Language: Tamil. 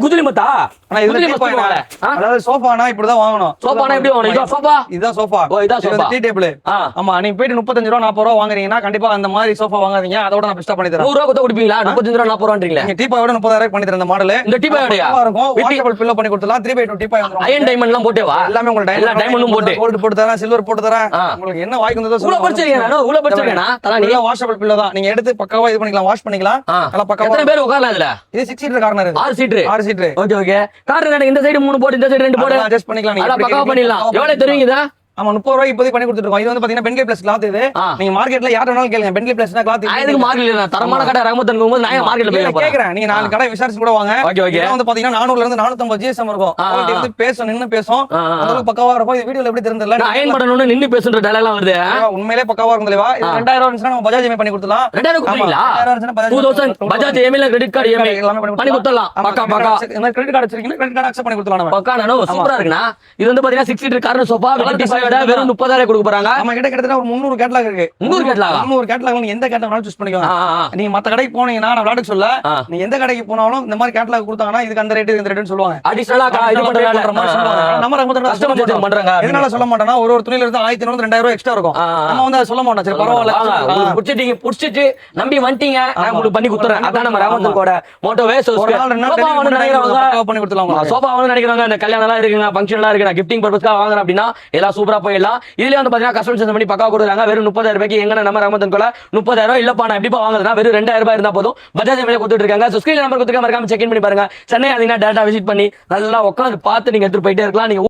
குதிரை மத்தா ஆனா இதுல டீ அதாவது சோஃபானா இப்படிதான் வாங்கணும். சோஃபானா எப்படி வாங்கணும்? இதான் சோஃபா, இதான் சோஃபா. ஓ இதான் சோஃபா, டீ டேபிள். ஆமா, நீங்க போயிட்டு 35 ரூபா 40 ரூபா வாங்குறீங்கன்னா கண்டிப்பா அந்த மாதிரி சோஃபா வாங்காதீங்க. அதோட நான் பெஸ்டா பண்ணி தரேன். 100 ரூபா கொடுத்து கொடுப்பீங்களா? 35 ரூபா 40 ரூபான்றீங்களா? நீங்க டீ பாயோட 30,000 பண்ணி தரேன். இந்த மாடல் இந்த டீ பாயோடயா இருக்கும். வாஷபிள் பில்லோ பண்ணி கொடுத்தலாம். 3x2 டீ பாய் வந்துரும். அயன் டைமண்ட்லாம் போட்டேவா? எல்லாமே உங்களுக்கு எல்லா டைமண்டும் போட்டு கோல்ட் போட்டு தரேன், சில்வர் போட்டு தரேன். உங்களுக்கு என்ன வாய்க்கு வந்ததோ உள்ள படிச்சிருக்கேன். நான் உள்ள படிச்சிருக்கேனா? தரேன். நீங்க வாஷபிள் பில்லோ தான். நீங்க எடுத்து பக்காவா இது பண்ணிக்கலாம், வாஷ் பண்ணிக்கலாம். நல்லா பக்காவா. எத்தனை பேர் உட்காரலாம் இதுல? இது 6 சீட்டர் கார்னர். இது 6 seater. 6 seater. Okay okay. Corner இந்த சைடு 3 போடு, இந்த சைடு 2 போடு. அட்ஜஸ்ட் பண்ணிக்கலாம். நீங்க பக்காவா பண்ணிடலாம். எவ்வளவு தருவீங்க இத? ஆமா 30 ரூபாய் இப்போதைக்கு பண்ணி கொடுத்துருக்கோம். இது வந்து பாத்தீங்கன்னா பென்கே பிளஸ் கிளாத். இது நீங்க மார்க்கெட்ல யார வேணாலும் கேளுங்க. பென்கே பிளஸ்னா கிளாத். இதுக்கு மார்க்கெட்ல தரமான கடை ரஹமத்தன் போகும்போது நான் மார்க்கெட்ல போய் கேக்குறேன். நீங்க 4 கடை விசாரிச்சு கூட வாங்க. Okay okay. இது வந்து பாத்தீங்கன்னா 400 ல இருந்து 450 ஜிஎஸ்எம் இருக்கும். குவாலிட்டி வந்து பேச நின்னு பேசும். அதனால பக்காவா இருக்கும். இது வீடியோல எப்படி தெரிஞ்சல நான் அயன் பண்ணனும்னு நின்னு பேசுற டயலாக் வருது. உண்மையிலே பக்காவா இருக்கும் தலைவா. இது 2000 இருந்துச்சுனா நம்ம பஜாஜ் இஎம்ஐ பண்ணி கொடுத்தலாம். 2000 கொடுத்தீங்களா? 2000 இருந்துச்சுனா Bajaj 2000 Bajaj EMI credit card EMI பண்ணி கொடுத்தலாம். பக்கா பக்கா. இந்த கிரெடிட் கார்டு வச்சிருக்கீங்க, கிரெடிட் கார்டு அக்செப்ட் பண்ணி கொடுத்தலாம் நம்ம. பக்கா நானோ சூப்பரா இருக்குனா. இது வந்து பாத்தீங்கன்னா 6 சீட்டர் கார்னர் சோஃபா 25 விட வெறும் 30,000 கொடுக்க போறாங்க. நம்ம கிட்ட கிட்டத்தட்ட ஒரு 300 கேட்டலாக் இருக்கு. 300 கேட்டலாக். 300 கேட்டலாக் நீங்க எந்த கேட்டலாக் வேணாலும் சூஸ் பண்ணிக்கோங்க. நீங்க மத்த கடைக்கு போனீங்கன்னா நான் விளையாட்டு சொல்ல, நீங்க எந்த கடைக்கு போனாலும் இந்த மாதிரி கேட்டலாக் கொடுத்தாங்கன்னா இதுக்கு அந்த ரேட் இந்த ரேட்னு சொல்லுவாங்க. அடிஷனலா இது பண்ற மாதிரி சொல்லுவாங்க. நம்ம கஸ்டமர் பண்றாங்க. எதனால சொல்ல மாட்டேன்னா ஒரு துணியில இருந்து 1500 2000 ரூபாய் எக்ஸ்ட்ரா இருக்கும். நம்ம வந்து அதை சொல்ல மாட்டோம். சரி பரவாயில்ல, புடிச்சிட்டு நம்பி வந்துட்டீங்க, நான் உங்களுக்கு பண்ணி கொடுத்துறேன். அதான் நம்ம ரஹமத்தன் கூட மோட்டோவே சோஃபா பண்ணி கொடுத்துலாம். சோஃபா வந்து நினைக்கிறவங்க இந்த கல்யாணம் எல்லாம் இருக்குங்க, ஃபங்க்ஷன் எல்லாம் இருக்கு, நான் கிஃப்டிங் பர்பஸ்க்காக வாங்குறேன் அப்படின்னா எல்லாம் சூப்பரா போயிடலாம். இதுல வந்து பாத்தீங்கன்னா கஸ்டமர் பண்ணி பக்கா கொடுக்குறாங்க. வெறும் 30,000 ரூபாய்க்கு எங்க நம்ம ரஹமத்தன் கூட 30,000 ரூபாய் இல்லப்பா நான் எப்படிப்பா வாங்குறதுனா வெறும் 2000 ரூபாய் இருந்தா போதும். பஜாஜ் இஎம்ஐ கொடுத்துட்டு இருக்காங்க. ஸ்கிரீன் நம்பர் கொடுத்துருக்க மறக்காம செக் இன் பண்ணி பாருங்க. சென்னை அதீனா டேட்டா விசிட் பண்ணி நல்லா உட்காந்து பார்த்து நீங்க எடுத்துட்டு போயிட்டே இருக்கலாம். நீங்க